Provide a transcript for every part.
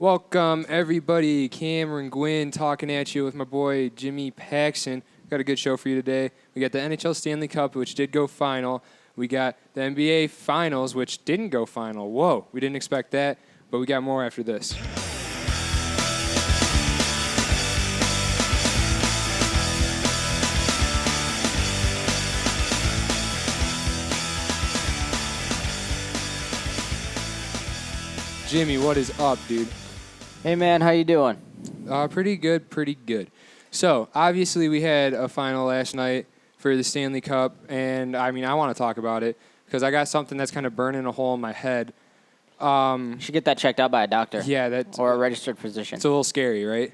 Welcome, everybody. Cameron Gwynn talking at you with my boy Jimmy Paxson. Got a good show for you today. We got the NHL Stanley Cup, which did go final. We got the NBA Finals, which didn't go final. Whoa, we didn't expect that, but we got more after this. Jimmy, what is up, dude? Hey, man, how you doing? Pretty good. So, obviously, we had a final last night for the Stanley Cup, and, I want to talk about it because I got something that's kind of burning a hole in my head. You should get that checked out by a doctor. Yeah, that's... Or a registered physician. It's a little scary, right?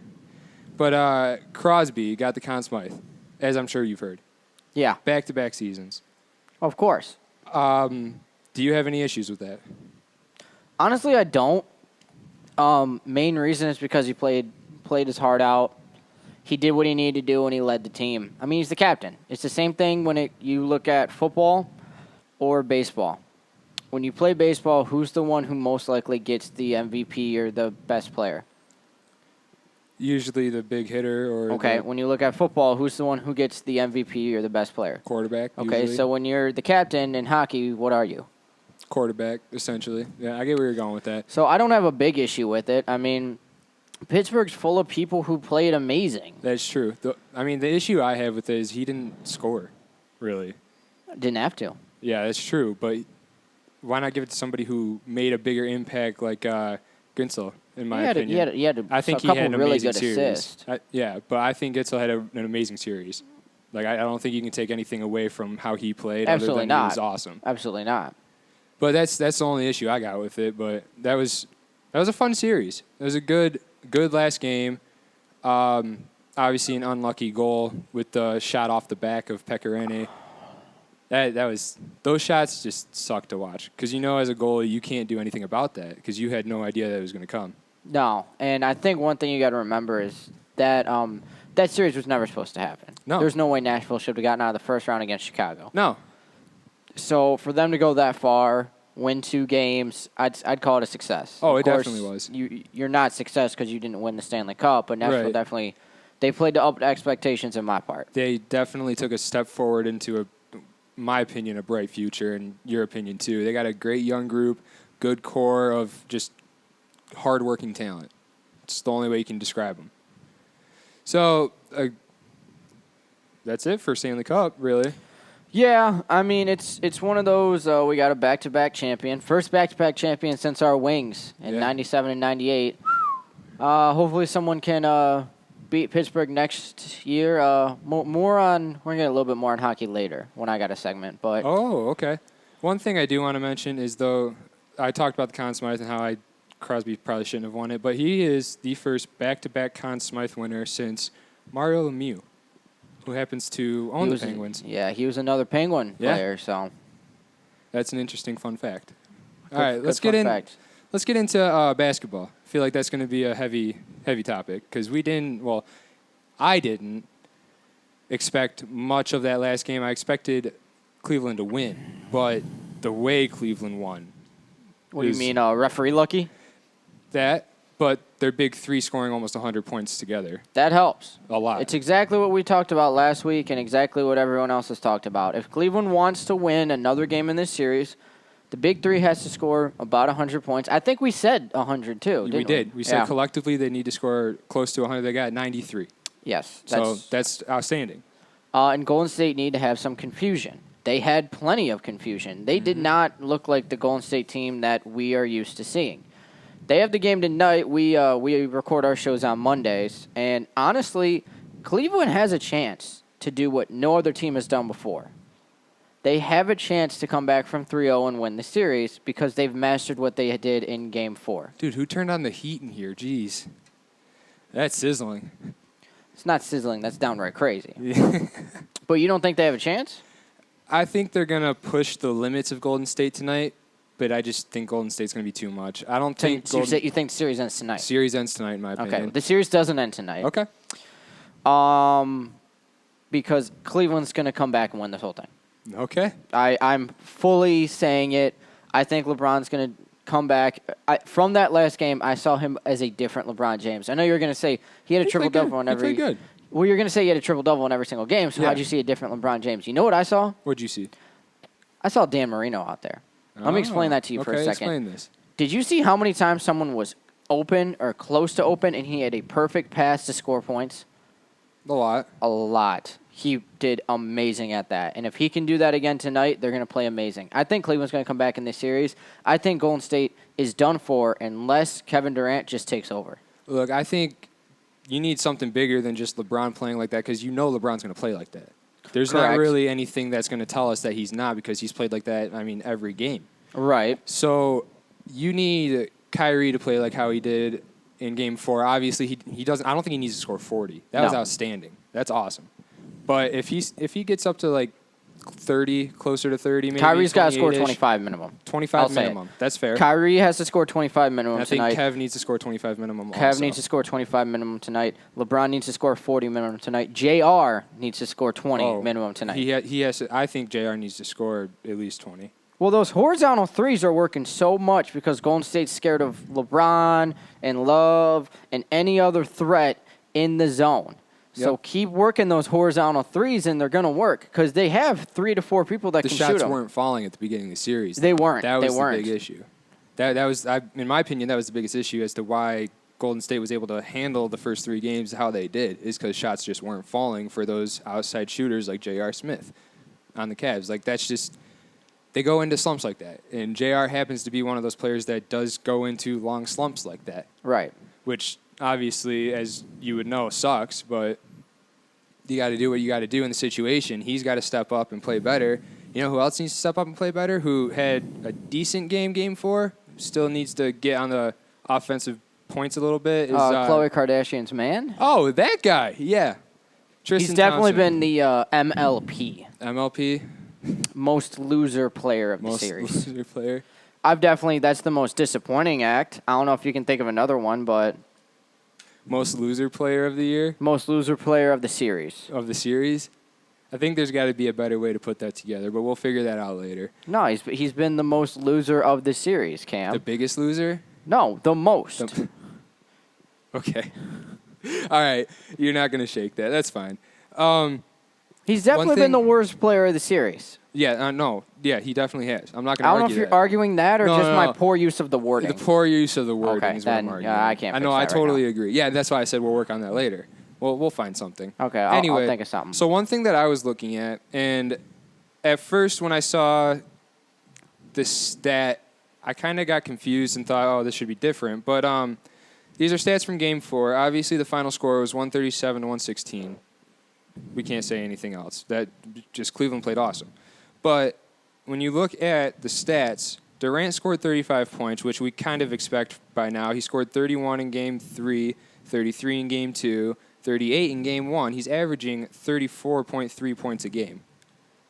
But Crosby got the Conn Smythe, as I'm sure you've heard. Yeah. Back-to-back seasons. Of course. Do you have any issues with that? Honestly, I don't. Main reason is because he played his heart out. He did what he needed to do, and he led the team. I mean, he's the captain. It's the same thing when you look at football or baseball. When you play baseball, who's the one who most likely gets the MVP or the best player? Usually the big hitter or... Okay, when you look at football, who's the one who gets the MVP or the best player? Quarterback, Okay, usually. so when you're the captain in hockey, what are you? Quarterback, essentially. Yeah, I get where you're going with that. So I don't have a big issue with it. I mean, Pittsburgh's full of people who played amazing. That's true. The issue I have with it is he didn't score, really. Didn't have to. Yeah, that's true. But why not give it to somebody who made a bigger impact like Gensel, in my opinion? He had I think a he couple had an really amazing good series. assists. But I think Gensel had an amazing series. Like, I don't think you can take anything away from how he played. Absolutely other than not. He was awesome. Absolutely not. But that's the only issue I got with it. But that was a fun series. It was a good last game. Obviously an unlucky goal with the shot off the back of Pecorine. Those shots just suck to watch because as a goalie you can't do anything about that because you had no idea that it was going to come. No, and I think one thing you got to remember is that that series was never supposed to happen. No, there's no way Nashville should have gotten out of the first round against Chicago. No. So for them to go that far, win 2 games, I'd call it a success. Oh, of it course, definitely was. You're not success because you didn't win the Stanley Cup, but Nashville definitely they played to up expectations in my part. They definitely took a step forward into my opinion, a bright future, and your opinion too. They got a great young group, good core of just hardworking talent. It's the only way you can describe them. So that's it for Stanley Cup, really. Yeah, I mean, it's one of those, we got a back-to-back champion. First back-to-back champion since our Wings in 97 and 98. Hopefully someone can beat Pittsburgh next year. We're going to get a little bit more on hockey later when I got a segment. But Oh, okay. One thing I do want to mention is, though, I talked about the Conn Smythe and how Crosby probably shouldn't have won it, but he is the first back-to-back Conn Smythe winner since Mario Lemieux, who happens to own the Penguins. Yeah, he was another Penguin player, so that's an interesting fun fact. All right, let's get into basketball. I feel like that's going to be a heavy topic because I didn't expect much of that last game. I expected Cleveland to win, but the way Cleveland won. What do you mean, referee lucky? That, but their big three scoring almost 100 points together. That helps. A lot. It's exactly what we talked about last week and exactly what everyone else has talked about. If Cleveland wants to win another game in this series, the big three has to score about 100 points. I think we said 100 too, didn't we? We did. We said collectively they need to score close to 100. They got 93. Yes. So that's outstanding. And Golden State need to have some confusion. They had plenty of confusion. They did not look like the Golden State team that we are used to seeing. They have the game tonight. We record our shows on Mondays. And honestly, Cleveland has a chance to do what no other team has done before. They have a chance to come back from 3-0 and win the series because they've mastered what they did in Game 4. Dude, who turned on the heat in here? Jeez. That's sizzling. It's not sizzling. That's downright crazy. But you don't think they have a chance? I think they're going to push the limits of Golden State tonight, but I just think Golden State's going to be too much. I don't think... So you think the series ends tonight? Series ends tonight, in my opinion. Okay, the series doesn't end tonight. Okay. Because Cleveland's going to come back and win this whole thing. Okay. I'm fully saying it. I think LeBron's going to come back. From that last game, I saw him as a different LeBron James. I know you're going to say he had a triple-double in every. He played good. Well, you're going to say he had a triple-double in every single game, so yeah. how'd you see a different LeBron James? You know what I saw? What'd you see? I saw Dan Marino out there. Let me explain that to you for a second. Explain this. Did you see how many times someone was open or close to open and he had a perfect pass to score points? A lot. A lot. He did amazing at that. And if he can do that again tonight, they're going to play amazing. I think Cleveland's going to come back in this series. I think Golden State is done for unless Kevin Durant just takes over. Look, I think you need something bigger than just LeBron playing like that because you know LeBron's going to play like that. There's Correct. not really anything that's going to tell us that he's not because he's played like that, every game. Right. So you need Kyrie to play like how he did in Game 4. Obviously, he doesn't. I don't think he needs to score 40. That was outstanding. That's awesome. But if he gets up to like 30, closer to 30, maybe Kyrie's got to score 25 minimum. 25 minimum. That's fair. Kyrie has to score 25 minimum tonight. I think Kev needs to score 25 minimum. Kev needs to score 25 minimum tonight. LeBron needs to score 40 minimum tonight. JR needs to score 20 minimum tonight. He has to, I think JR needs to score at least 20. Well, those horizontal threes are working so much because Golden State's scared of LeBron and Love and any other threat in the zone. Yep. So keep working those horizontal threes, and they're going to work because they have 3 to 4 people that can shoot them. The shots weren't falling at the beginning of the series. They weren't. That was the big issue. That was, in my opinion, that was the biggest issue as to why Golden State was able to handle the first 3 games how they did, is because shots just weren't falling for those outside shooters like J.R. Smith on the Cavs. Like, that's just, they go into slumps like that. And J.R. happens to be one of those players that does go into long slumps like that. Right. Which, obviously, as you would know, sucks, but you got to do what you got to do in the situation. He's got to step up and play better. You know who else needs to step up and play better? Who had a decent Game 4, still needs to get on the offensive points a little bit. Is Khloe Kardashian's man? Oh, that guy. Yeah. Tristan He's definitely Thompson. been the MLP. MLP? Most loser player of the series. Most loser player. That's the most disappointing act. I don't know if you can think of another one, but... Most loser player of the year? Most loser player of the series. Of the series? I think there's got to be a better way to put that together, but we'll figure that out later. No, he's been the most loser of the series, Cam. The biggest loser? No, the most. Okay. All right. You're not going to shake that. That's fine. He's definitely been the worst player of the series. Yeah, no. Yeah, he definitely has. I'm not going to argue that. I don't know if you're arguing that or my poor use of the wording. The poor use of the wording is what I'm arguing. I can't fix that I totally agree. Yeah, that's why I said we'll work on that later. We'll find something. Okay, anyway, I'll think of something. So one thing that I was looking at, and at first when I saw the stat, I kind of got confused and thought, oh, this should be different. But these are stats from Game 4. Obviously, the final score was 137 to 116. We can't say anything else. That just Cleveland played awesome. But when you look at the stats, Durant scored 35 points, which we kind of expect by now. He scored 31 in Game 3, 33 in Game 2, 38 in Game 1. He's averaging 34.3 points a game.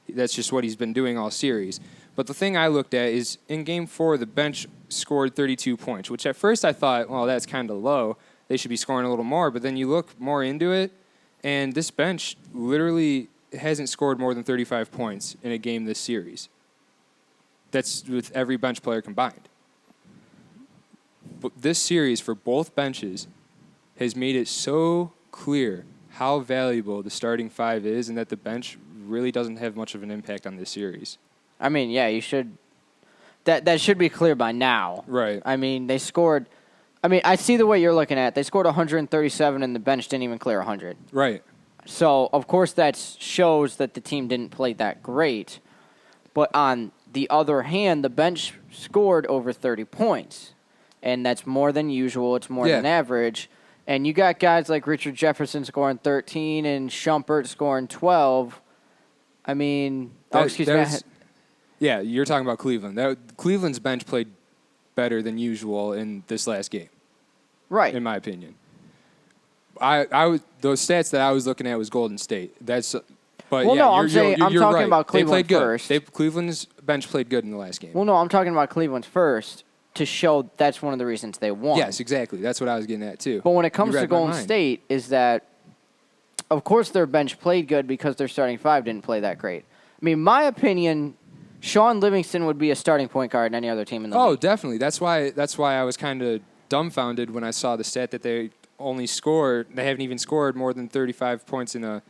That's just what he's been doing all series. But the thing I looked at is in Game 4, the bench scored 32 points, which at first I thought, well, that's kind of low. They should be scoring a little more. But then you look more into it, and this bench literally hasn't scored more than 35 points in a game this series. That's with every bench player combined. But this series for both benches has made it so clear how valuable the starting 5 is and that the bench really doesn't have much of an impact on this series. I mean, yeah, you should. That should be clear by now. Right. I mean, they scored. I mean, I see the way you're looking at it. They scored 137 and the bench didn't even clear 100. Right. So, of course, that shows that the team didn't play that great. But on the other hand, the bench scored over 30 points. And that's more than usual. It's more than average. And you got guys like Richard Jefferson scoring 13 and Shumpert scoring 12. I mean, excuse me. Yeah, you're talking about Cleveland. Cleveland's bench played better than usual in this last game. Right. In my opinion. Those stats that I was looking at was Golden State. I'm talking about Cleveland first. Cleveland's bench played good in the last game. Well, no, I'm talking about Cleveland first to show that's one of the reasons they won. Yes, exactly. That's what I was getting at, too. But when it comes to Golden State is that, of course, their bench played good because their starting 5 didn't play that great. I mean, my opinion Sean Livingston would be a starting point guard in any other team in the league. Oh, definitely. That's why I was kind of dumbfounded when I saw the stat that they haven't even scored more than 35 points in a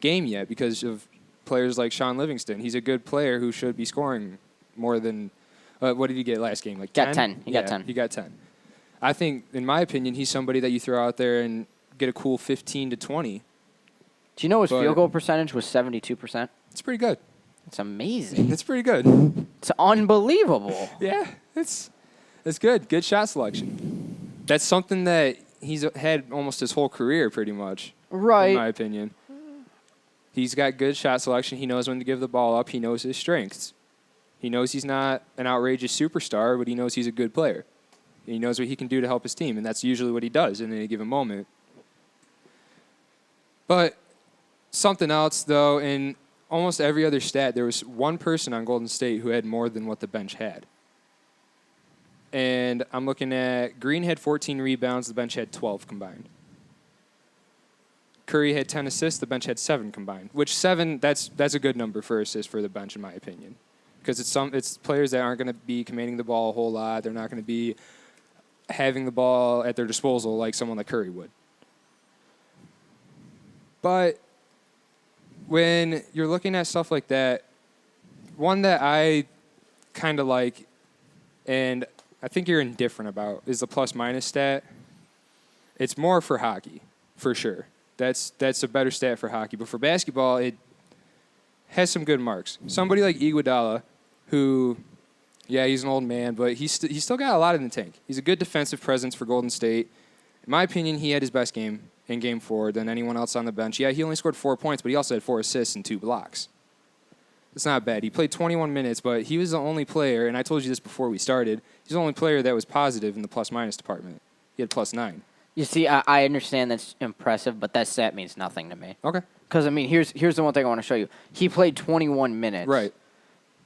game yet because of players like Sean Livingston. He's a good player who should be scoring more than what did he get last game? Like 10? Got 10. He got 10. He got 10. I think, in my opinion, he's somebody that you throw out there and get a cool 15 to 20. Do you know his field goal percentage was 72%? It's pretty good. It's amazing. It's pretty good. It's unbelievable. Yeah, it's good. Good shot selection. That's something that he's had almost his whole career, pretty much. Right. In my opinion. He's got good shot selection. He knows when to give the ball up. He knows his strengths. He knows he's not an outrageous superstar, but he knows he's a good player. He knows what he can do to help his team, and that's usually what he does in any given moment. But something else, though, in almost every other stat, there was one person on Golden State who had more than what the bench had. And I'm looking at Green had 14 rebounds, the bench had 12 combined. Curry had 10 assists, the bench had 7 combined. Which 7, that's a good number for assists for the bench, in my opinion. Because it's players that aren't going to be commanding the ball a whole lot. They're not going to be having the ball at their disposal like someone like Curry would. But when you're looking at stuff like that, one that I kind of like, and I think you're indifferent about, is the plus-minus stat. It's more for hockey, for sure. That's a better stat for hockey. But for basketball, it has some good marks. Somebody like Iguodala, who, yeah, he's an old man, but he's still got a lot in the tank. He's a good defensive presence for Golden State. In my opinion, he had his best game in Game 4 than anyone else on the bench. Yeah, he only scored 4 points, but he also had 4 assists and 2 blocks. It's not bad. He played 21 minutes, but he was the only player, and I told you this before we started, he's the only player that was positive in the plus-minus department. He had +9. You see, I understand that's impressive, but that stat means nothing to me. Okay. Because, I mean, here's the one thing I want to show you. He played 21 minutes. Right.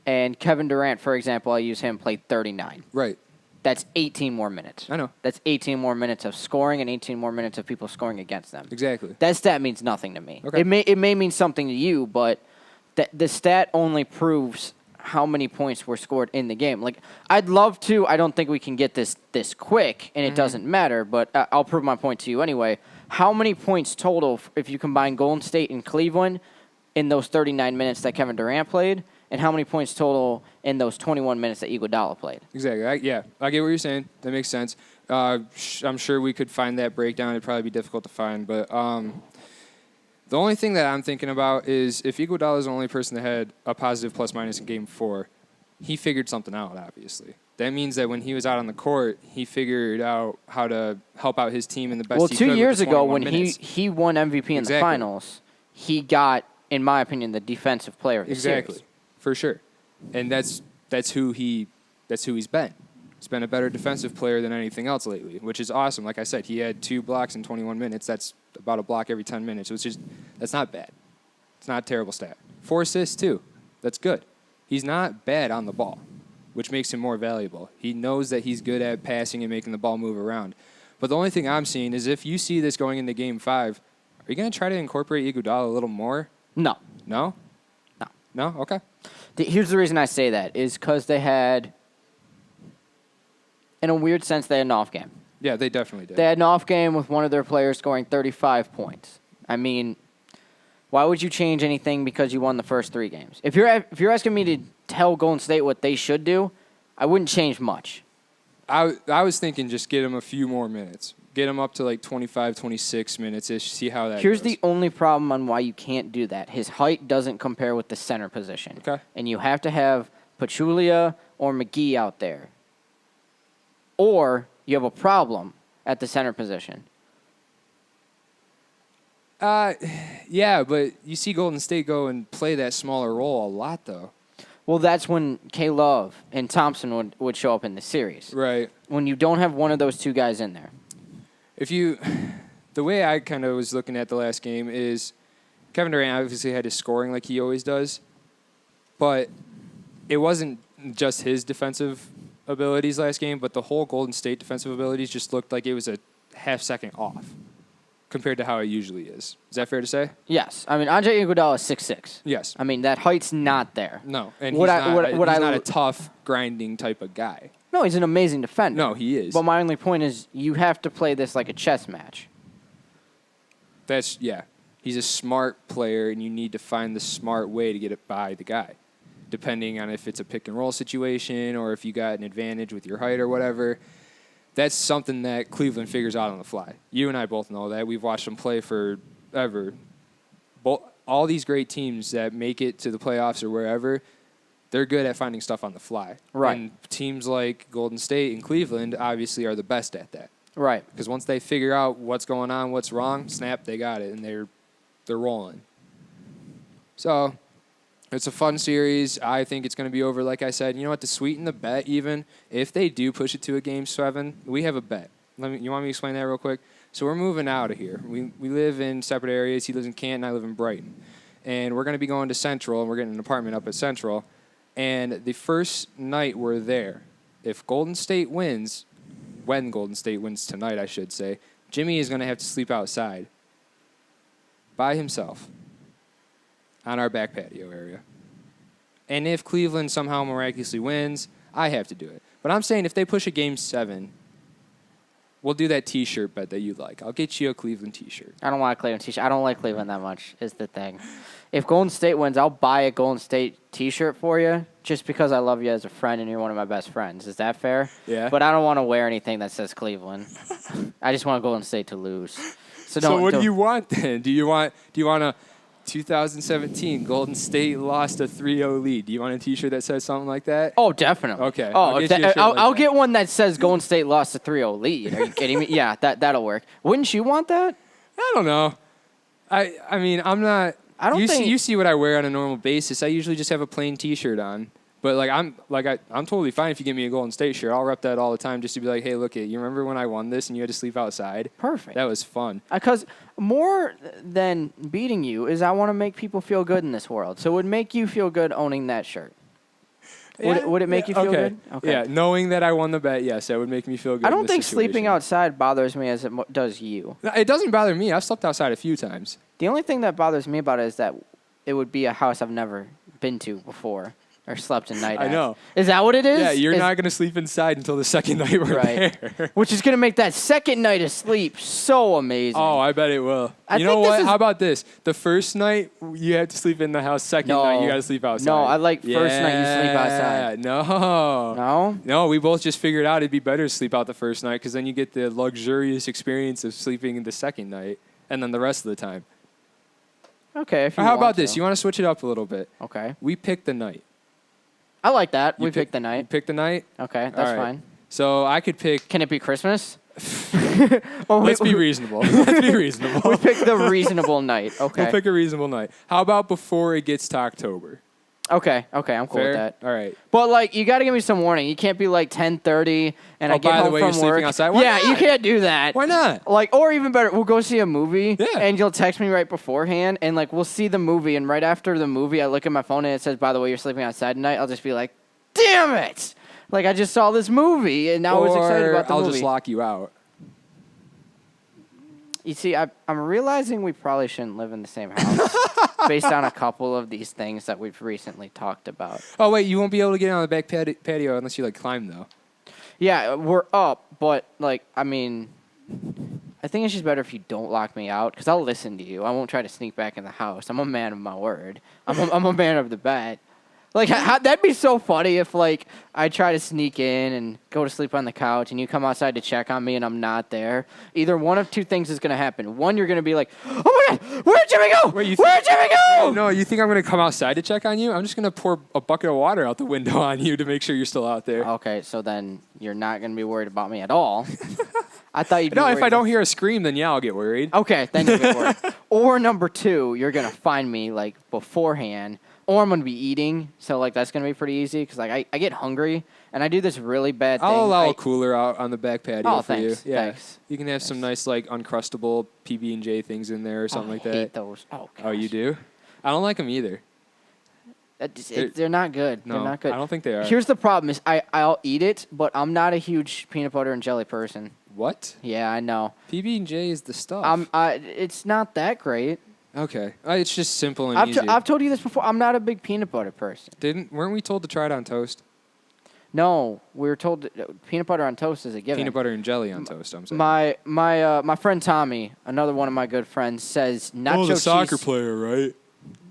And Kevin Durant, for example, I use him, played 39. Right. That's 18 more minutes. I know. That's 18 more minutes of scoring and 18 more minutes of people scoring against them. Exactly. That stat means nothing to me. Okay. It may mean something to you, but the stat only proves how many points were scored in the game. Like, I'd love to. I don't think we can get this quick, and it doesn't matter, but I'll prove my point to you anyway. How many points total, if you combine Golden State and Cleveland, in those 39 minutes that Kevin Durant played, and how many points total in those 21 minutes that Iguodala played? Exactly. I get what you're saying. That makes sense. I'm sure we could find that breakdown. It'd probably be difficult to find, but the only thing that I'm thinking about is if Iguodala is the only person that had a positive plus-minus in Game 4, he figured something out, obviously. That means that when he was out on the court, he figured out how to help out his team in the best he could. Well, 2 years ago when minutes. he won MVP in the finals, he got, in my opinion, the defensive player of the series. For sure. And that's who he's been. He's been a better defensive player than anything else lately, which is awesome. Like I said, he had 2 blocks in 21 minutes. That's about a block every 10 minutes. That's not bad. It's not a terrible stat. 4 assists, too. That's good. He's not bad on the ball, which makes him more valuable. He knows that he's good at passing and making the ball move around. But the only thing I'm seeing is if you see this going into Game 5, are you going to try to incorporate Iguodala a little more? No. No? No. No? Okay. Here's the reason I say that, is because they had, in a weird sense, they had an off game. Yeah, they definitely did. They had an off game with one of their players scoring 35 points. I mean, why would you change anything because you won the first 3 games? If you're asking me to tell Golden State what they should do, I wouldn't change much. I was thinking just get him a few more minutes. Get him up to like 25, 26 minutes-ish, see how that Here's goes. the only problem on why you can't do that. His height doesn't compare with the center position. Okay. And you have to have Pachulia or McGee out there. Or you have a problem at the center position. Yeah, but you see Golden State go and play that smaller role a lot, though. Well, that's when K-Love and Thompson would show up in the series. Right. When you don't have one of those 2 guys in there. The way I kind of was looking at the last game is Kevin Durant obviously had his scoring like he always does, but it wasn't just his defensive abilities last game, but the whole Golden State defensive abilities just looked like it was a half second off. compared to how it usually is. Is that fair to say? Yes. I mean, Andre Iguodala is 6'6". Yes. I mean, that height's not there. No, and he's not a tough, grinding type of guy. No, he's an amazing defender. No, he is. But my only point is you have to play this like a chess match. He's a smart player, and you need to find the smart way to get it by the guy, depending on if it's a pick-and-roll situation or if you got an advantage with your height or whatever. That's something that Cleveland figures out on the fly. You and I both know that. We've watched them play forever. All these great teams that make it to the playoffs or wherever, they're good at finding stuff on the fly. Right. And teams like Golden State and Cleveland obviously are the best at that. Right. Because once they figure out what's going on, what's wrong, snap, they got it, and they're rolling. So it's a fun series. I think it's going to be over, like I said. You know what? To sweeten the bet, even if they do push it to a Game 7, we have a bet. You want me to explain that real quick? So we're moving out of here. We live in separate areas. He lives in Canton. I live in Brighton. And we're going to be going to Central, and we're getting an apartment up at Central. And the first night we're there, if Golden State wins, when Golden State wins tonight, I should say, Jimmy is going to have to sleep outside by himself on our back patio area. And if Cleveland somehow miraculously wins, I have to do it. But I'm saying if they push a Game 7, we'll do that T-shirt bet that you like. I'll get you a Cleveland T-shirt. I don't want a Cleveland T-shirt. I don't like Cleveland that much is the thing. If Golden State wins, I'll buy a Golden State T-shirt for you just because I love you as a friend and you're one of my best friends. Is that fair? Yeah. But I don't want to wear anything that says Cleveland. I just want Golden State to lose. So what do you want then? Do you want a 2017 Golden State lost a 3-0 lead? Do you want a T-shirt that says something like that? Oh, definitely. Okay. I'll get one that says Golden State lost a 3-0 lead. Are you kidding me? Yeah, that'll work. Wouldn't you want that? I don't know. I mean, I'm not. You see what I wear on a normal basis. I usually just have a plain T-shirt on. But I'm totally fine if you give me a Golden State shirt. I'll rep that all the time just to be like, hey, look, you remember when I won this and you had to sleep outside? Perfect. That was fun. Because more than beating you is I want to make people feel good in this world. So it would make you feel good owning that shirt. Would it make you feel good? Okay. Yeah, knowing that I won the bet, yes, that would make me feel good. I don't think sleeping outside bothers me as it does you. No, it doesn't bother me. I've slept outside a few times. The only thing that bothers me about it is that it would be a house I've never been to before. Or slept a night I know. Is that what it is? Yeah, you're not going to sleep inside until the second night we're there. Which is going to make that second night of sleep so amazing. Oh, I bet it will. You know what? How about this? The first night, you have to sleep in the house. Second night, you got to sleep outside. No, I like first night you sleep outside. No. No? No, we both just figured out it'd be better to sleep out the first night because then you get the luxurious experience of sleeping in the second night and then the rest of the time. Okay. How about this? You want to switch it up a little bit? Okay. We pick the night. I like that. We pick the night. Pick the night? Okay, that's fine. So I could pick... Can it be Christmas? Let's be reasonable. Let's be reasonable. We pick the reasonable night. Okay. We'll pick a reasonable night. How about before it gets to October? Okay, I'm cool with that. All right. But, you got to give me some warning. You can't be 10:30 and I get home from work. You're sleeping outside? Why not? You can't do that. Why not? Or even better, we'll go see a movie and you'll text me right beforehand and, we'll see the movie. And right after the movie, I look at my phone and it says, by the way, you're sleeping outside tonight. I'll just be like, damn it! I just saw this movie and now I was excited about the movie. I'll just lock you out. You see, I'm realizing we probably shouldn't live in the same house based on a couple of these things that we've recently talked about. Oh, wait, you won't be able to get on the back patio unless you, climb, though. Yeah, we're up, but, I think it's just better if you don't lock me out because I'll listen to you. I won't try to sneak back in the house. I'm a man of my word. I'm a man of the bet. That'd be so funny if, I try to sneak in and go to sleep on the couch and you come outside to check on me and I'm not there. Either one of two things is going to happen. One, you're going to be like, oh, my God, where'd Jimmy go? Where'd Jimmy go? No, you think I'm going to come outside to check on you? I'm just going to pour a bucket of water out the window on you to make sure you're still out there. Okay, so then you're not going to be worried about me at all. I thought you'd be worried. No, if I don't hear a scream, then yeah, I'll get worried. Okay, then you'll get worried. Or number two, you're going to find me, beforehand. Or I'm going to be eating, so, that's going to be pretty easy because, I get hungry, and I do this really bad thing. I'll allow a cooler out on the back patio for you. Yeah. Thanks. You can have some nice, Uncrustable PB&J things in there or something like that. I hate those. Oh, gosh. Oh, you do? I don't like them either. They're not good. No, they're not good. I don't think they are. Here's the problem: is I'll eat it, but I'm not a huge peanut butter and jelly person. What? Yeah, I know. PB&J is the stuff. It's not that great. Okay, it's just simple and easy. I've told you this before. I'm not a big peanut butter person. Weren't we told to try it on toast? No, we were told peanut butter on toast is a given. Peanut butter and jelly on toast. I'm saying. My friend Tommy, another one of my good friends, says nacho the cheese. soccer player, right?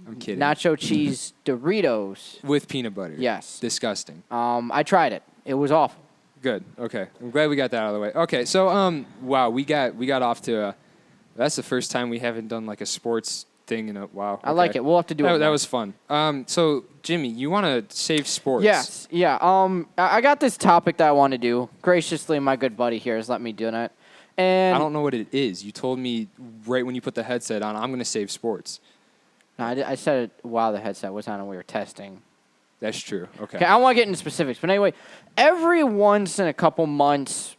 I'm kidding. Nacho cheese Doritos with peanut butter. Yes. Disgusting. I tried it. It was awful. Good. Okay. I'm glad we got that out of the way. Okay. So wow, we got off to. That's the first time we haven't done like a sports thing in a while. Okay. I like it. We'll have to do it. That was fun. So Jimmy, you want to save sports? Yes. Yeah. I got this topic that I want to do. Graciously, my good buddy here has let me do that. And I don't know what it is. You told me right when you put the headset on, I'm going to save sports. No, I said it while the headset was on and we were testing. That's true. Okay. I don't want to get into specifics, but anyway, every once in a couple months,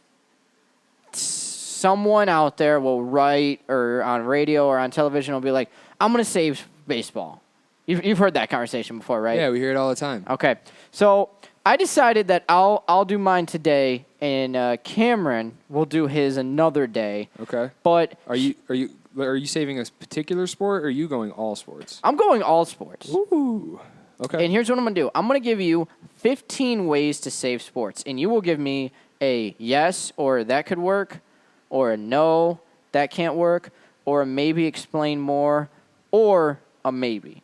someone out there will write or on radio or on television will be like, I'm going to save baseball. You've heard that conversation before, right? Yeah, we hear it all the time. Okay. So I decided that I'll do mine today, and Cameron will do his another day. Okay. But Are you saving a particular sport, or are you going all sports? I'm going all sports. Ooh. Okay. And here's what I'm going to do. I'm going to give you 15 ways to save sports, and you will give me a yes or that could work, or a no, that can't work, or a maybe explain more, or a maybe.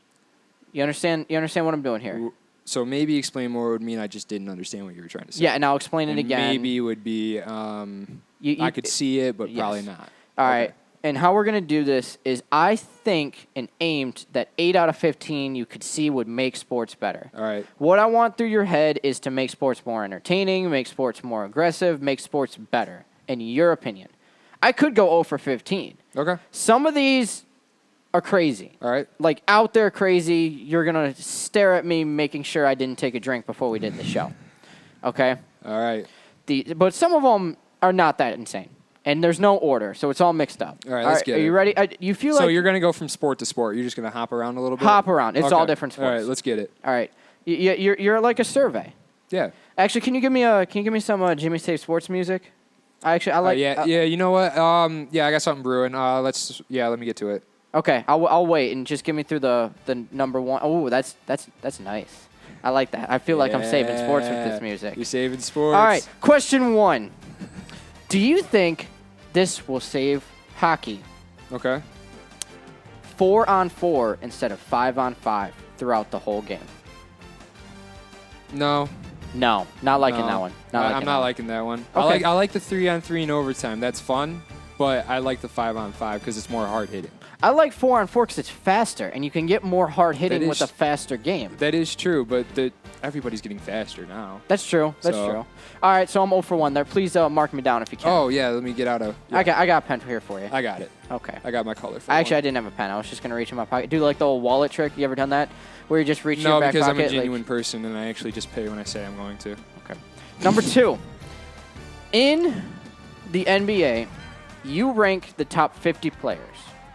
You understand what I'm doing here? So maybe explain more would mean I just didn't understand what you were trying to say. Yeah, and I'll explain it again. Maybe would be I could see it, but yes. probably not. All right. And how we're going to do this is I think and aimed that 8 out of 15 you could see would make sports better. All right. What I want through your head is to make sports more entertaining, make sports more aggressive, make sports better, in your opinion. I could go 0 for 15. Okay. Some of these are crazy. All right. Like out there crazy, you're going to stare at me making sure I didn't take a drink before we did the show. Okay? All right. But some of them are not that insane. And there's no order, so it's all mixed up. All right, let's get it. Are you ready? You feel like... So you're going to go from sport to sport. You're just going to hop around a little bit? Hop around. It's Okay. all different sports. All right, let's get it. All right. You're like a survey. Yeah. Actually, can you give me some Jimmy Save Sports music? I like... yeah, you know what? Yeah, I got something brewing. Let me get to it. Okay, I'll wait and just get me through the number one. Oh, that's nice. I like that. I feel like I'm saving sports with this music. You're saving sports. All right, question 1. Do you think this will save hockey? Okay. 4-on-4 instead of 5-on-5 throughout the whole game. No. No, not liking that one. I'm not liking that one. Okay. I like the 3-on-3 in overtime. That's fun, but I like the 5-on-5 because it's more hard hitting. I like 4-on-4 because it's faster, and you can get more hard hitting with a faster game. That is true, but everybody's getting faster now. That's true. That's true. All right, so I'm 0 for 1 there. Please mark me down if you can. Oh, yeah, let me get out of... Yeah. I got a pen here for you. I got it. Okay. I got my color for I didn't have a pen. I was just going to reach in my pocket. Do like the old wallet trick. You ever done that? Where you just reach in your back pocket? No, because I'm a genuine person, and I actually just pay when I say I'm going to. Okay. Number 2. In the NBA, you rank the top 50 players.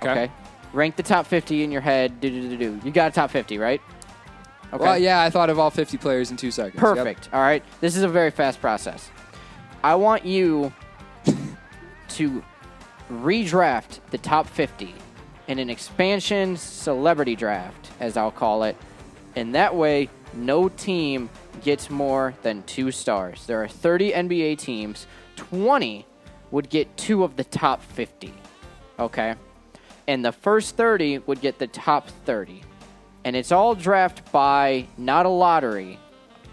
Okay? Rank the top 50 in your head. You got a top 50, right? Okay. Well, yeah, I thought of all 50 players in 2 seconds. Perfect. Yep. All right. This is a very fast process. I want you to redraft the top 50 in an expansion celebrity draft, as I'll call it. And that way, no team gets more than 2 stars. There are 30 NBA teams. 20 would get 2 of the top 50. Okay? And the first 30 would get the top 30. And it's all drafted by not a lottery,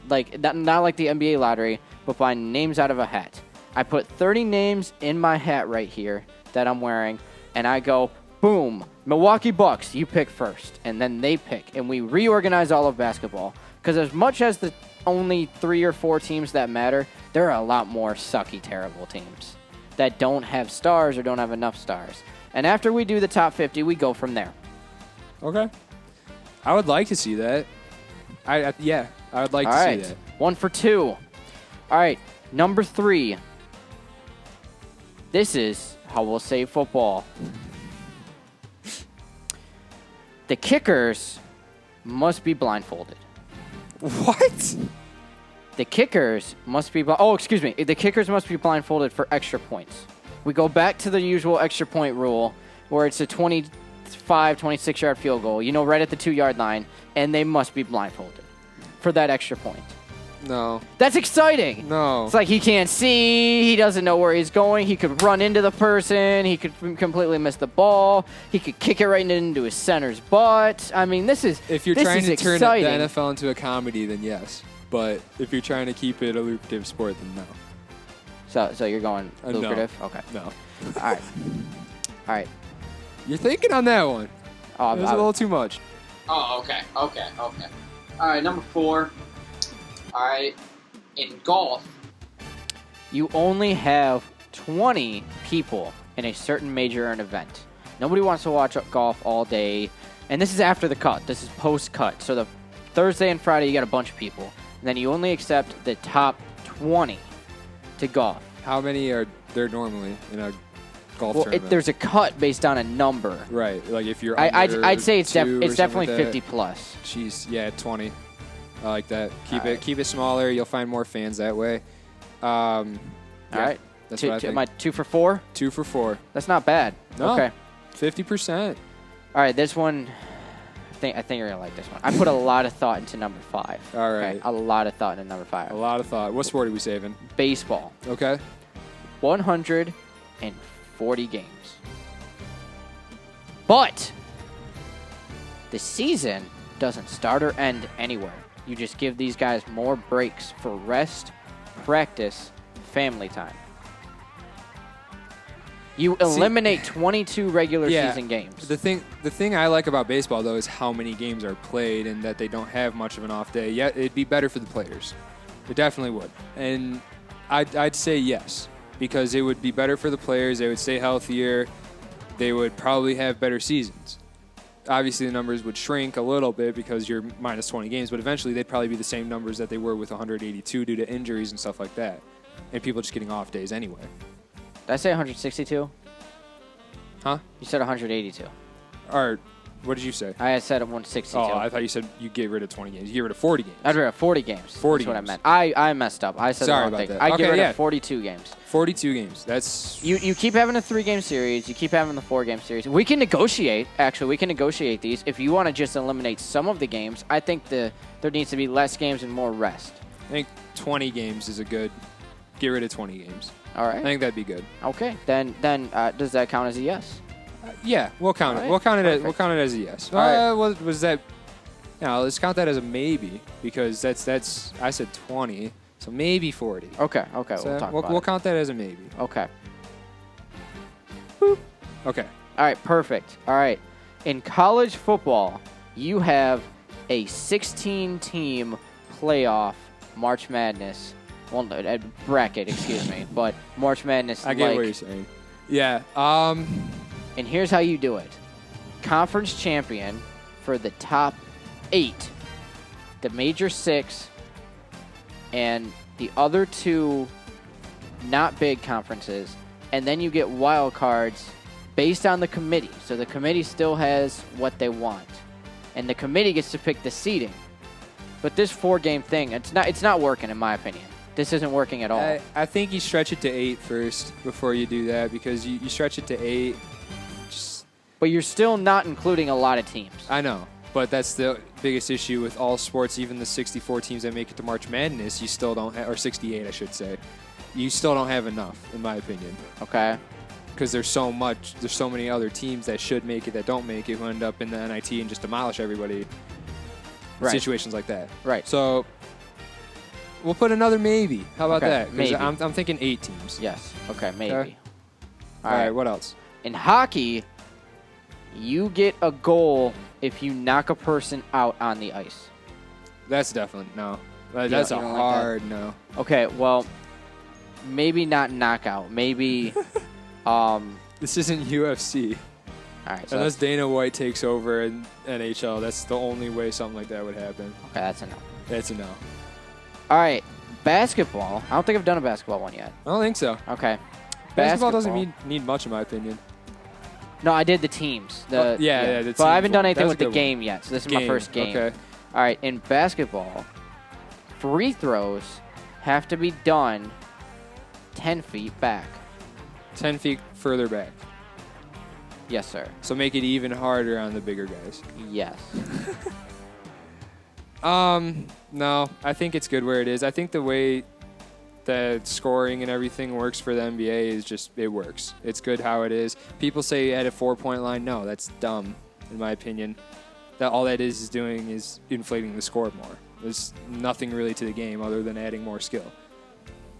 not like the NBA lottery, but by names out of a hat. I put 30 names in my hat right here that I'm wearing, and I go, boom, Milwaukee Bucks, you pick first. And then they pick, and we reorganize all of basketball. Because as much as the only 3 or 4 teams that matter, there are a lot more sucky, terrible teams that don't have stars or don't have enough stars. And after we do the top 50, we go from there. Okay. I would like to see that. I would like to see that. 1 for 2. All right, number 3. This is how we'll save football. The kickers must be blindfolded. What? The kickers must be... The kickers must be blindfolded for extra points. We go back to the usual extra point rule where it's a 25, 26-yard field goal, right at the 2-yard line, and they must be blindfolded for that extra point. No. That's exciting. No. It's like he can't see. He doesn't know where he's going. He could run into the person. He could completely miss the ball. He could kick it right into his center's butt. I mean, this is If you're trying to turn the NFL into a comedy, then yes. But if you're trying to keep it a lucrative sport, then no. So you're going lucrative? No. Okay. No. All right. You're thinking on that one. Oh, it was a little too much. Oh, okay. All right, number 4. All right, in golf, you only have 20 people in a certain major or an event. Nobody wants to watch golf all day. And this is after the cut. This is post-cut. So the Thursday and Friday, you got a bunch of people. And then you only accept the top 20 to golf. How many are there normally in a golf tournament? There's a cut based on a number. Right. Like if you're I'd say it's definitely like 50 plus. Jeez, yeah, 20. I like that. Keep it smaller. You'll find more fans that way. All right. That's what I think. Am I 2 for 4? 2 for 4. That's not bad. No. Okay. 50%. All right, this one, I think you're going to like this one. I put a lot of thought into number 5. All right. Okay? A lot of thought into number 5. A lot of thought. What sport are we saving? Baseball. Okay. 140 games. But the season doesn't start or end anywhere. You just give these guys more breaks for rest, practice, family time. You eliminate 22 regular season games. The thing I like about baseball, though, is how many games are played and that they don't have much of an off day. Yeah, it'd be better for the players. It definitely would. And I'd say yes, because it would be better for the players. They would stay healthier. They would probably have better seasons. Obviously, the numbers would shrink a little bit because you're minus 20 games, but eventually they'd probably be the same numbers that they were with 182 due to injuries and stuff like that, and people just getting off days anyway. Did I say 162? Huh? You said 182. Or what did you say? I said 162. Oh, I thought you said you get rid of 20 games. You get rid of 40 games. I'd get rid of 40 games. 40 That's what I games. meant. I messed up. I said Sorry the wrong about thing. that. I'd get Okay, rid yeah. of 42 games. 42 games. That's You keep having a 3-game series. You keep having the 4-game series. We can negotiate. Actually, we can negotiate these. If you want to just eliminate some of the games, I think there needs to be less games and more rest. I think 20 games is a good. Get rid of 20 games. All right. I think that'd be good. Okay. Then does that count as a yes? Yeah, we'll count All it. right. We'll count it. Perfect. We'll count it as a yes. All right. Was that? No, let's count that as a maybe because that's. I said 20, so maybe 40. Okay. So We'll talk about we'll it. count that as a maybe. Okay. Okay. All right. Perfect. All right. In college football, you have a 16-team playoff March Madness. Well, no, bracket, excuse me, but March Madness. I get what you're saying. Yeah. And here's how you do it. Conference champion for the top 8, the major 6, and the other 2 not big conferences, and then you get wild cards based on the committee. So the committee still has what they want, and the committee gets to pick the seeding. But this 4-game thing, it's not working in my opinion. This isn't working at all. I think you stretch it to 8 first before you do that because you stretch it to 8. But you're still not including a lot of teams. I know, but that's the biggest issue with all sports. Even the 64 teams that make it to March Madness, you still don't have, or 68, I should say. You still don't have enough, in my opinion. Okay. Because there's so many other teams that should make it that don't make it who end up in the NIT and just demolish everybody. Right. Situations like that. Right. So we'll put another maybe. How about Okay, that? 'Cause maybe. I'm thinking 8 teams. Yes. Okay, maybe. Okay. All right. What else? In hockey, you get a goal if you knock a person out on the ice. That's definitely no. That's you a don't like that? hard no. Okay, well, maybe not knockout. Maybe, This isn't UFC. all right. So Unless Dana White takes over in NHL, that's the only way something like that would happen. okay, that's a no. That's a no. All right, basketball. I don't think I've done a basketball one yet. I don't think so. Okay. Basketball doesn't need much, in my opinion. No, I did the teams. Yeah, the But teams I haven't done one. anything That was with a the good one. game yet, so this is my first game. Okay. All right, in basketball, free throws have to be done 10 feet back. 10 feet further back. Yes, sir. So make it even harder on the bigger guys. Yes. No, I think it's good where it is. I think the way that scoring and everything works for the NBA is just, it works. It's good how it is. People say at a 4-point line. No, that's dumb, in my opinion. That all that is doing is inflating the score more. There's nothing really to the game other than adding more skill.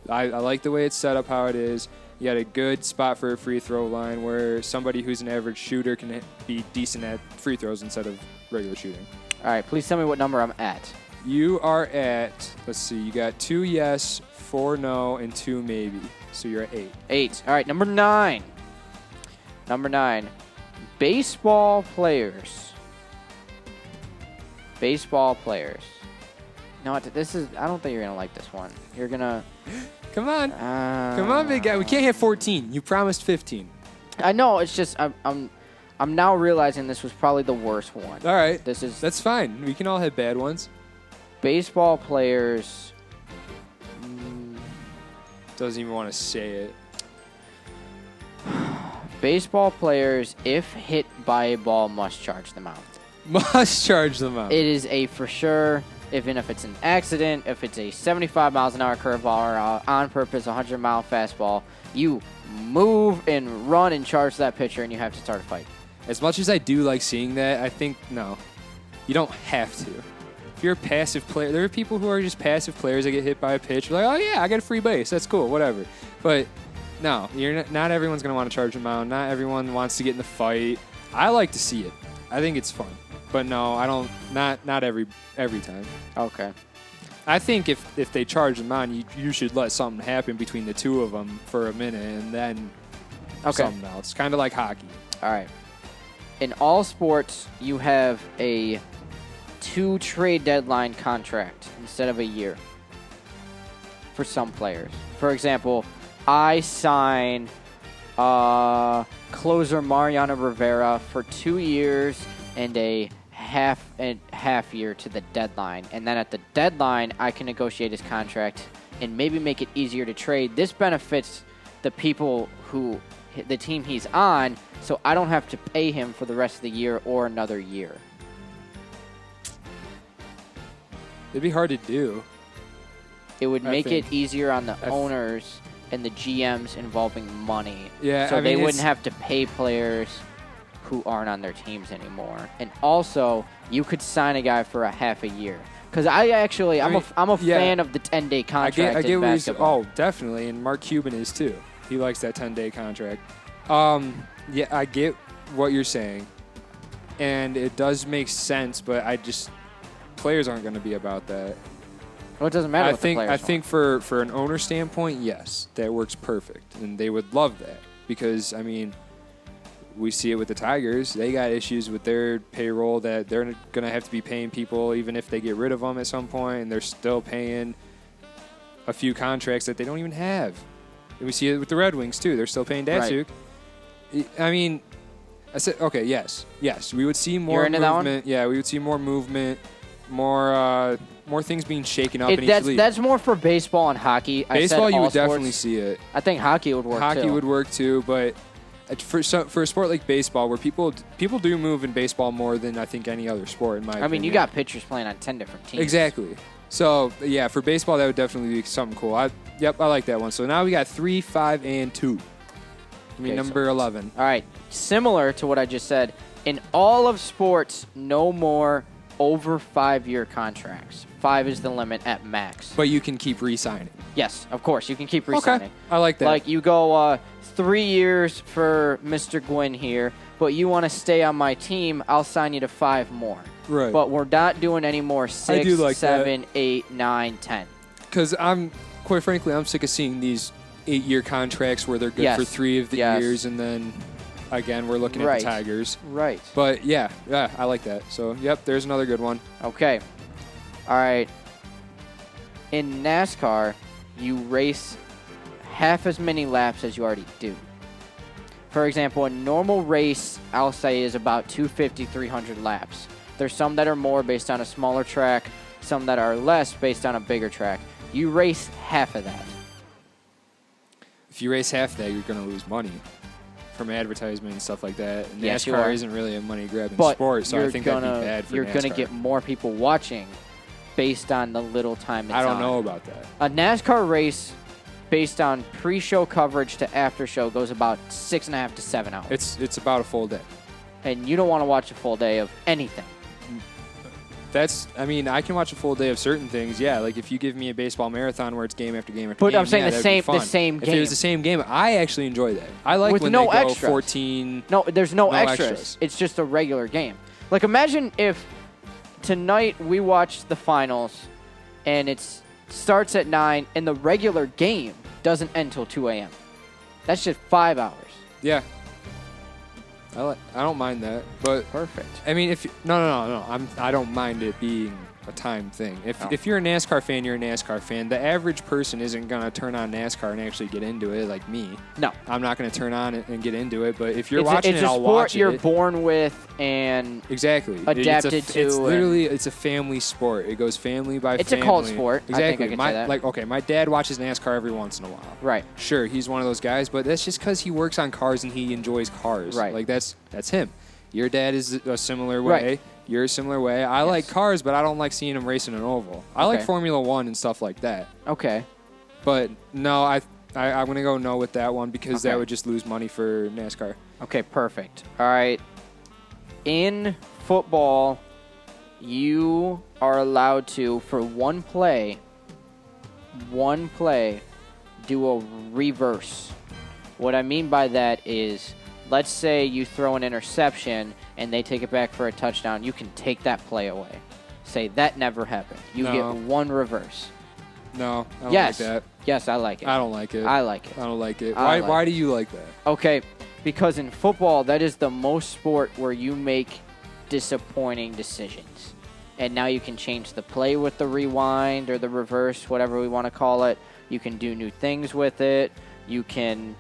I like the way it's set up how it is. You got a good spot for a free throw line where somebody who's an average shooter can be decent at free throws instead of regular shooting. All right, please tell me what number I'm at. You are at, let's see, you got 2 yes, 4 no, and 2 maybe. So you're at 8. 8. All right, number 9. Number 9. Baseball players. Baseball players. No, this is. I don't think you're gonna like this one. You're gonna. Come on, come on, big guy. We can't have 14. You promised 15. I know. It's just I'm now realizing this was probably the worst one. All right, That's fine. We can all have bad ones. Baseball players. Doesn't even want to say it. Baseball players, if hit by a ball, must charge them out. Must charge them out. It is a for sure. Even if it's an accident, if it's a 75 miles an hour curveball or on purpose 100-mile fastball, you move and run and charge that pitcher, and you have to start a fight. As much as I do like seeing that, I think, no, you don't have to. If you're a passive player, there are people who are just passive players that get hit by a pitch. Like, oh, yeah, I got a free base. That's cool, whatever. But, no, not everyone's going to want to charge them out. Not everyone wants to get in the fight. I like to see it. I think it's fun. But no, I don't. Not every time. Okay. I think if they charge them on, you should let something happen between the two of them for a minute and then something else. Kind of like hockey. All right. In all sports, you have a 2 trade deadline contract instead of a year for some players. For example, I sign closer Mariano Rivera for 2 years and a half year to the deadline, and then at the deadline I can negotiate his contract and maybe make it easier to trade. This benefits the people who the team he's on, so I don't have to pay him for the rest of the year or another year. It'd be hard to do. It would make it easier on the owners and the GMs involving money. Yeah, so they wouldn't have to pay players who aren't on their teams anymore. And also, you could sign a guy for a half a year. Because I'm a fan of the 10-day contract I get in basketball. Oh, definitely, and Mark Cuban is too. He likes that 10-day contract. Yeah, I get what you're saying, and it does make sense, but players aren't going to be about that. Well, it doesn't matter what the players I think for an owner standpoint, yes, that works perfect, and they would love that because, I mean, we see it with the Tigers. They got issues with their payroll that they're going to have to be paying people even if they get rid of them at some point, and they're still paying a few contracts that they don't even have. And we see it with the Red Wings, too. They're still paying Datsuk. Right. I mean, I said, okay, yes. We would see more movement. That one? Yeah, we would see more movement, more things being shaken up in each league. That's more for baseball and hockey. Baseball, you would definitely see it. I think hockey would work, too. Hockey would work, too, but for a sport like baseball, where people do move in baseball more than I think any other sport, in my opinion. I mean, you got pitchers playing on 10 different teams. Exactly. So, yeah, for baseball, that would definitely be something cool. I like that one. So now we got 3, 5, and 2. Number 11. All right. Similar to what I just said, in all of sports, no more over 5-year contracts. 5 is the limit at max. But you can keep re-signing. Yes, of course. You can keep re-signing. Okay. I like that. Like you go 3 years for Mr. Gwynn here, but you want to stay on my team, I'll sign you to 5 more. Right. But we're not doing any more 6, 7, 8, 9, 10. Because quite frankly, I'm sick of seeing these 8-year contracts where they're good for 3 of the years, and then again we're looking at the Tigers. Right. But yeah, I like that. So there's another good one. Okay. All right. In NASCAR, you race half as many laps as you already do. For example, a normal race, I'll say, is about 250, 300 laps. There's some that are more based on a smaller track some that are less based on a bigger track. You race half of that. If you race half that, you're going to lose money from advertisement and stuff like that. And Yes, you NASCAR are. isn't really a money-grabbing But sport, so I think that'd gonna- be bad for You're NASCAR. going to get more people watching based on the little time it's on. I don't know about that. A NASCAR race based on pre-show coverage to after-show goes about 6.5 to 7 hours. It's about a full day. And you don't want to watch a full day of anything. I mean, I can watch a full day of certain things. Yeah, like if you give me a baseball marathon where it's game after game after But game. I'm saying yeah, the that'd be same fun. game. If it was the same game, I actually enjoy that. I like With when no they go extras. 14. No, there's no extras. extras. It's just a regular game. Like, imagine if tonight we watch the finals and it starts at 9 and the regular game doesn't end till 2 a.m. That's just 5 hours. Yeah. I don't mind that, but Perfect. I mean, if no, I don't mind it being a time thing. If you're a NASCAR fan, you're a NASCAR fan. The average person isn't gonna turn on NASCAR and actually get into it like me. No. I'm not gonna turn on it and get into it. But if you're It's watching a it, I'll sport watch you're it. born with and Exactly. adapted it's to and- literally it's a family sport. It goes family by It's family. a cult sport. I think I Exactly. could say that. My dad watches NASCAR every once in a while. right. Sure, he's one of those guys, but that's just because he works on cars and he enjoys cars. Right. Like that's him. Your dad is a similar way. Right. You're a similar way. I like cars, but I don't like seeing him racing an oval. I like Okay. Formula One and stuff like that. Okay. But no, I'm gonna go no with that one because Okay. that would just lose money for NASCAR. Okay, perfect. All right. In football, you are allowed to, for one play, do a reverse. What I mean by that is, let's say you throw an interception and they take it back for a touchdown. You can take that play away. Say, that never happened. You No. get one reverse. No, I don't Yes. like that. Yes, I like it. I don't like it. I like it. I don't like it. I Why like do you like that? Okay, because in football, that is the most sport where you make disappointing decisions. And now you can change the play with the rewind or the reverse, whatever we want to call it. You can do new things with it. You can...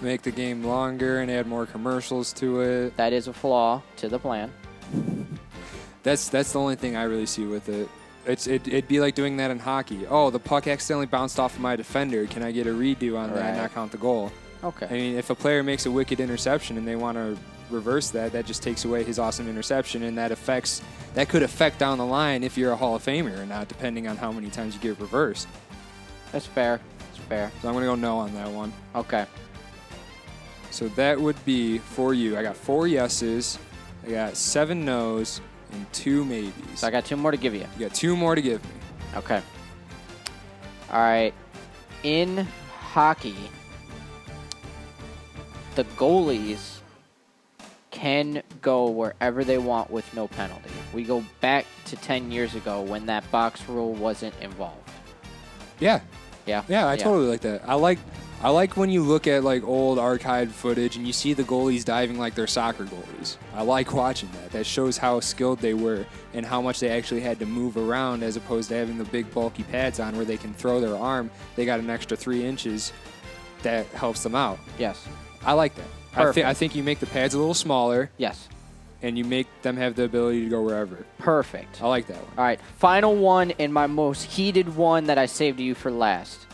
Make the game longer and add more commercials to it. That is a flaw to the plan. That's the only thing I really see with it. It'd be like doing that in hockey. Oh, the puck accidentally bounced off of my defender. Can I get a redo on that and Right. not count the goal? Okay. I mean, if a player makes a wicked interception and they want to reverse that, that just takes away his awesome interception, and that could affect down the line if you're a Hall of Famer or not, depending on how many times you get reversed. That's fair. That's fair. So I'm gonna go no on that one. Okay. So that would be for you. I got 4 yeses, I got 7 nos, and 2 maybes. So I got 2 more to give you. You got 2 more to give me. Okay. All right. In hockey, the goalies can go wherever they want with no penalty. We go back to 10 years ago when that box rule wasn't involved. Yeah. Yeah. Yeah, I totally like that. I like when you look at like old archived footage and you see the goalies diving like they're soccer goalies. I like watching that. That shows how skilled they were and how much they actually had to move around as opposed to having the big bulky pads on where they can throw their arm. They got an extra 3 inches that helps them out. Yes. I like that. Perfect. I think you make the pads a little smaller Yes. and you make them have the ability to go wherever. Perfect. I like that one. All right. Final one and my most heated one that I saved you for last.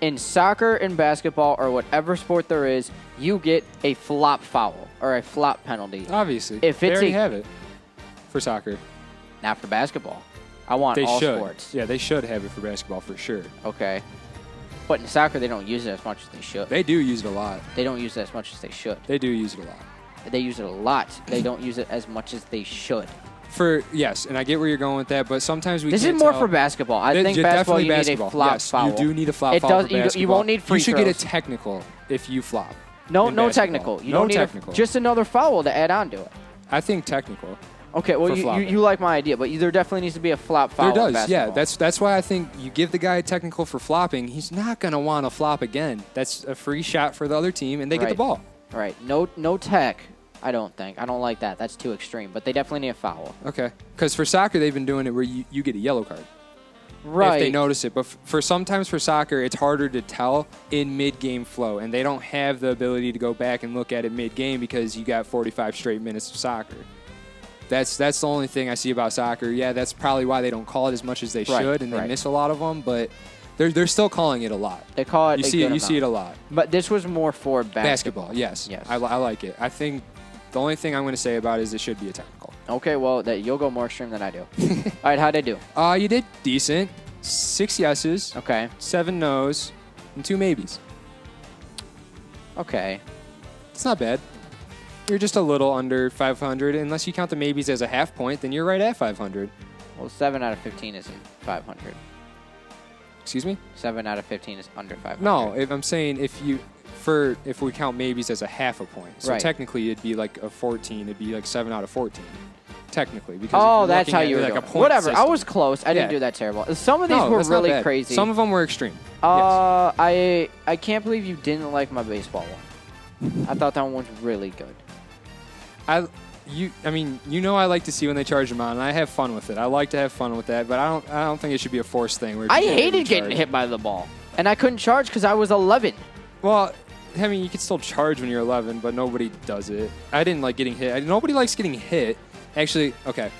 In soccer and basketball or whatever sport there is, you get a flop foul or a flop penalty. Obviously. If They it's already have it for soccer. Not for basketball. I want They all should. sports. Yeah, they should have it for basketball for sure. Okay. But in soccer, they don't use it as much as they should. They do use it a lot. They don't use it as much as they should. They do use it a lot. They use it a lot. They don't use it as much as they should. Yes, and I get where you're going with that, but sometimes we This can't is more tell. for basketball. I think You're basketball, definitely you basketball. need a flop Yes, foul. you do need a flop It foul does- for you basketball. won't need free You should get a throws. technical if you flop. No, in no basketball. technical. You no don't need technical. just another foul to add on to it. I think technical. Okay, well, For flopping. you like my idea, but there definitely needs to be a flop foul. There in does, yeah. basketball. That's why I think you give the guy a technical for flopping. He's not going to want to flop again. That's a free shot for the other team, and they get the Right. ball. Right. No tech. I don't think. I don't like that. That's too extreme. But they definitely need a foul. Okay. Because for soccer, they've been doing it where you get a yellow card. Right. If they notice it. But sometimes for soccer, it's harder to tell in mid-game flow, and they don't have the ability to go back and look at it mid-game because you got 45 straight minutes of soccer. That's the only thing I see about soccer. Yeah, that's probably why they don't call it as much as they should, and they miss a lot of them. But they're still calling it a lot. They call it. You see it a lot. But this was more for basketball. Yes. I like it. I think the only thing I'm going to say about it is it should be a technical. Okay, well, you'll go more extreme than I do. All right, how'd I do? You did decent. 6 yeses. Okay. 7 nos, and 2 maybes. Okay. It's not bad. You're just a little under 500. Unless you count the maybes as a half point, then you're right at 500. Well, 7 out of 15 isn't 500. Excuse me? 7 out of 15 is under 500. No, I'm saying if we count maybes as a half a point. So technically it'd be like a 14. It'd be like 7 out of 14. Technically. Because that's how you were doing it. Whatever. System. I was close. I didn't do that terrible. Some of these were really crazy. Some of them were extreme. Yes. I can't believe you didn't like my baseball one. I thought that one was really good. I like to see when they charge them on, and I have fun with it. I like to have fun with that, but I don't think it should be a forced thing. Where I hated getting hit by the ball, and I couldn't charge because I was 11. Well, I mean, you can still charge when you're 11, but nobody does it. I didn't like getting hit. Nobody likes getting hit. Actually, okay, it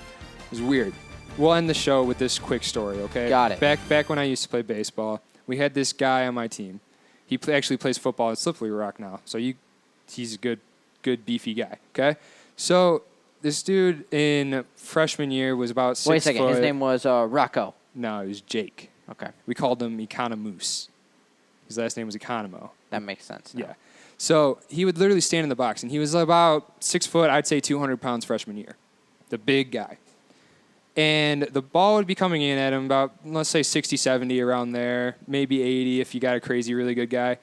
was weird. We'll end the show with this quick story, okay? Got it. Back when I used to play baseball, we had this guy on my team. He actually plays football at Slippery Rock now, so he's a good beefy guy, okay? So this dude in freshman year was about 6 foot. Wait a second. His name was Rocco. No, it was Jake. Okay. We called him Economoose. His last name was Economo. That makes sense. Yeah. So he would literally stand in the box, and he was about 6 foot, I'd say 200 pounds freshman year. The big guy. And the ball would be coming in at him about, let's say, 60, 70 around there, maybe 80 if you got a crazy, really good guy.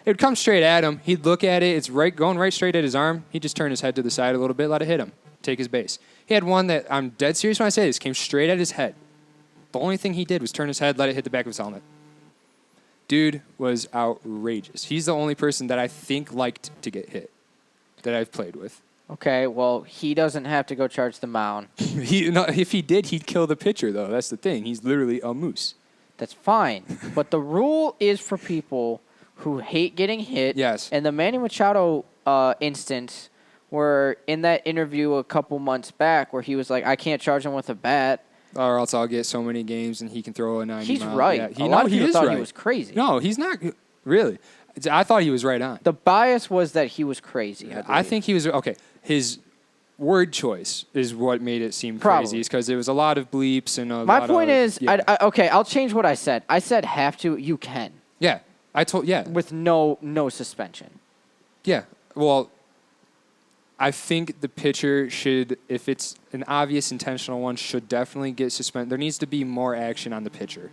It would come straight at him. He'd look at it. It's going right straight at his arm. He'd just turn his head to the side a little bit, let it hit him, take his base. He had one that, I'm dead serious when I say this, came straight at his head. The only thing he did was turn his head, let it hit the back of his helmet. Dude was outrageous. He's the only person that I think liked to get hit that I've played with. Okay, well, he doesn't have to go charge the mound. If he did, he'd kill the pitcher, though. That's the thing. He's literally a moose. That's fine. But the rule is for people who hate getting hit. Yes. And the Manny Machado instance, where in that interview a couple months back where he was like, I can't charge him with a bat. Or else I'll get so many games and he can throw a 90 He's mile. right. Yeah. A lot of people thought he was crazy. No, he's not. Really. I thought he was right on. The bias was that he was crazy. I think he was, okay, his word choice is what made it seem crazy, because there was a lot of bleeps and a My lot point of, is, yeah. okay, I'll change what I said. I said have to, you can. Yeah, With no suspension. Yeah, well, I think the pitcher should, if it's an obvious intentional one, should definitely get suspended. There needs to be more action on the pitcher.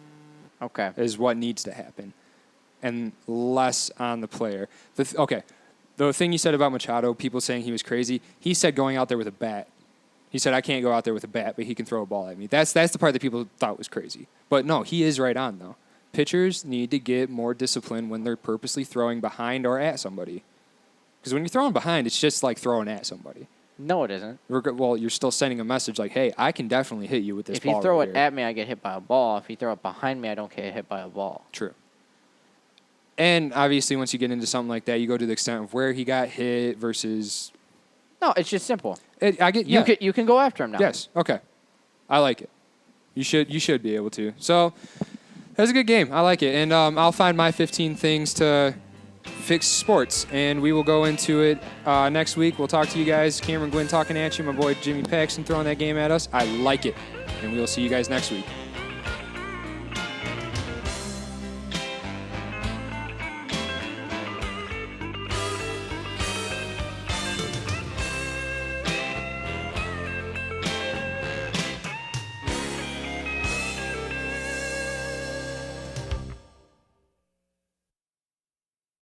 Okay. Is what needs to happen. And less on the player. The thing you said about Machado, people saying he was crazy, he said going out there with a bat. He said, I can't go out there with a bat, but he can throw a ball at me. That's the part that people thought was crazy. But no, he is right on, though. Pitchers need to get more discipline when they're purposely throwing behind or at somebody. Because when you're throwing behind, it's just like throwing at somebody. No, it isn't. Well, you're still sending a message like, hey, I can definitely hit you with this ball. If you throw right it here. at me, I get hit by a ball. If you throw it behind me, I don't get hit by a ball. True. And obviously, once you get into something like that, you go to the extent of where he got hit versus. No, it's just simple. You can go after him now. Yes. Okay. I like it. You should be able to. So that was a good game. I like it, and I'll find my 15 things to fix sports, and we will go into it next week. We'll talk to you guys. Cameron Gwynn talking at you. My boy Jimmy Paxton throwing that game at us. I like it, and we will see you guys next week.